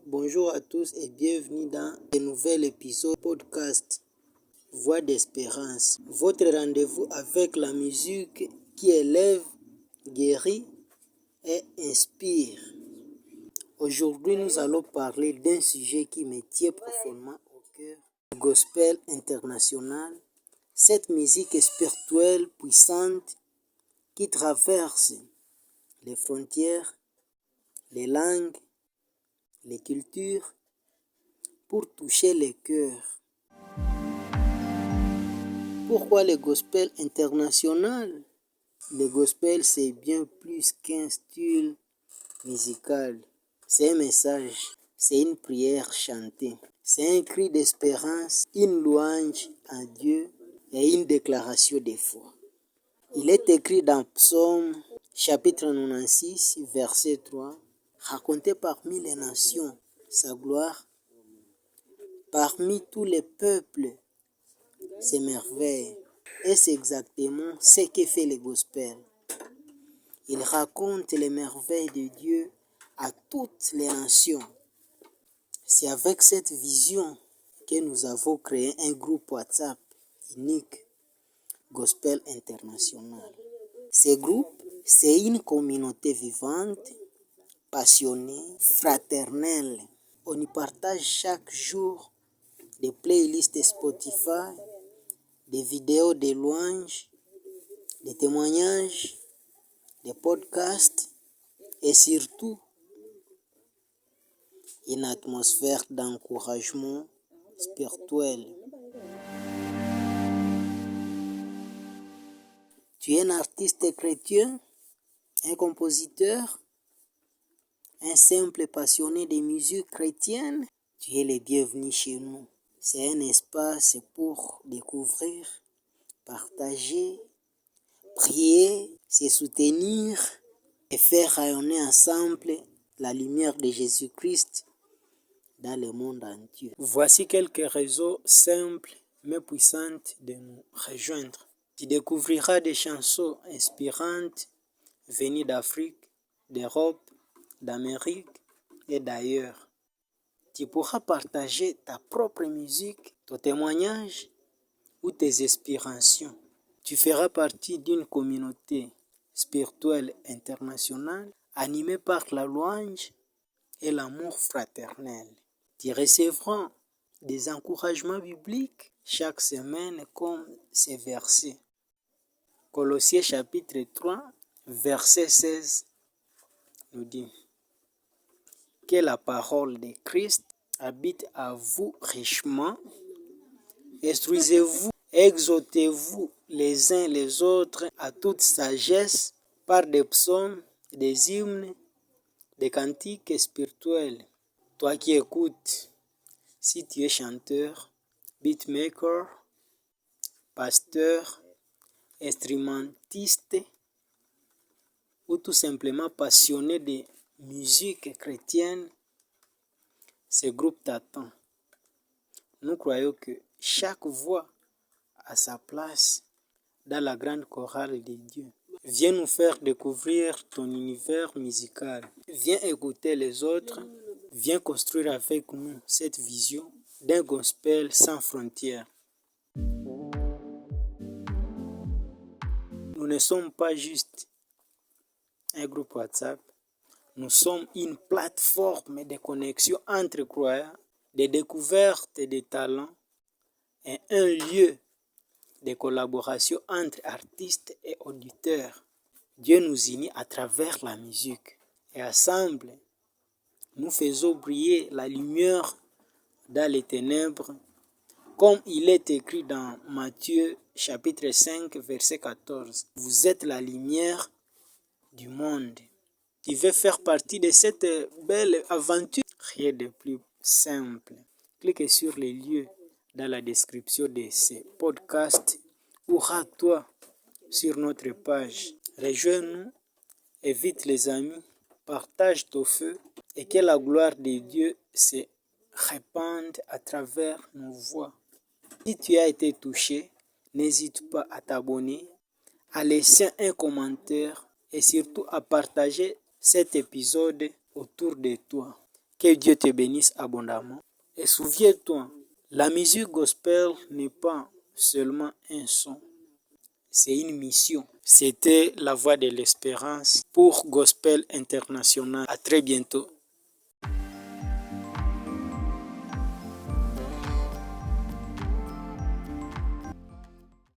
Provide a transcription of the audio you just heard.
Bonjour à tous et bienvenue dans un nouvel épisode podcast Voix d'espérance. Votre rendez-vous avec la musique qui élève, guérit et inspire. Aujourd'hui, nous allons parler d'un sujet qui me tient profondément au cœur, le gospel international, cette musique spirituelle puissante qui traverse les frontières, les langues, les cultures, pour toucher les cœurs. Pourquoi le gospel international? Le gospel, c'est bien plus qu'un style musical. C'est un message, c'est une prière chantée. C'est un cri d'espérance, une louange à Dieu et une déclaration de foi. Il est écrit dans Psaume chapitre 96, verset 3. Racontez parmi les nations sa gloire, parmi tous les peuples ses merveilles. Et c'est exactement ce que fait le gospel. Il raconte les merveilles de Dieu à toutes les nations. C'est avec cette vision que nous avons créé un groupe WhatsApp unique, Gospel International. Ce groupe, c'est une communauté vivante, passionnée, fraternelle. On y partage chaque jour des playlists Spotify, des vidéos de louanges, des témoignages, des podcasts et surtout une atmosphère d'encouragement spirituel. Tu es un artiste chrétien, un compositeur, un simple passionné de musique chrétienne, tu es le bienvenu chez nous. C'est un espace pour découvrir, partager, prier, se soutenir et faire rayonner ensemble la lumière de Jésus-Christ dans le monde entier. Voici quelques raisons simples mais puissantes de nous rejoindre. Tu découvriras des chansons inspirantes venues d'Afrique, d'Europe, d'Amérique et d'ailleurs. Tu pourras partager ta propre musique, ton témoignage ou tes inspirations. Tu feras partie d'une communauté spirituelle internationale animée par la louange et l'amour fraternel. Tu recevras des encouragements bibliques chaque semaine comme ces versets. Colossiens chapitre 3, verset 16 nous dit que la parole de Christ habite à vous richement. Instruisez-vous, exhortez-vous les uns les autres à toute sagesse par des psaumes, des hymnes, des cantiques spirituels. Toi qui écoutes, si tu es chanteur, beatmaker, pasteur, instrumentiste ou tout simplement passionné de musique chrétienne, ce groupe t'attend. Nous croyons que chaque voix a sa place dans la grande chorale de Dieu. Viens nous faire découvrir ton univers musical. Viens écouter les autres. Viens construire avec nous cette vision d'un gospel sans frontières. Nous ne sommes pas juste un groupe WhatsApp. Nous sommes une plateforme de connexion entre croyants, de découverte des talents et un lieu de collaboration entre artistes et auditeurs. Dieu nous unit à travers la musique et ensemble, nous faisons briller la lumière dans les ténèbres, comme il est écrit dans Matthieu chapitre 5, verset 14. Vous êtes la lumière du monde. Tu veux faire partie de cette belle aventure? Rien de plus simple. Clique sur les lieux dans la description de ce podcast ou rends-toi sur notre page. Rejoins-nous, invite les amis, partage ton feu et que la gloire de Dieu se répande à travers nos voix. Si tu as été touché, n'hésite pas à t'abonner, à laisser un commentaire et surtout à partager cet épisode autour de toi. Que Dieu te bénisse abondamment. Et souviens-toi, la musique gospel n'est pas seulement un son, c'est une mission. C'était la voix de l'espérance pour Gospel International. À très bientôt.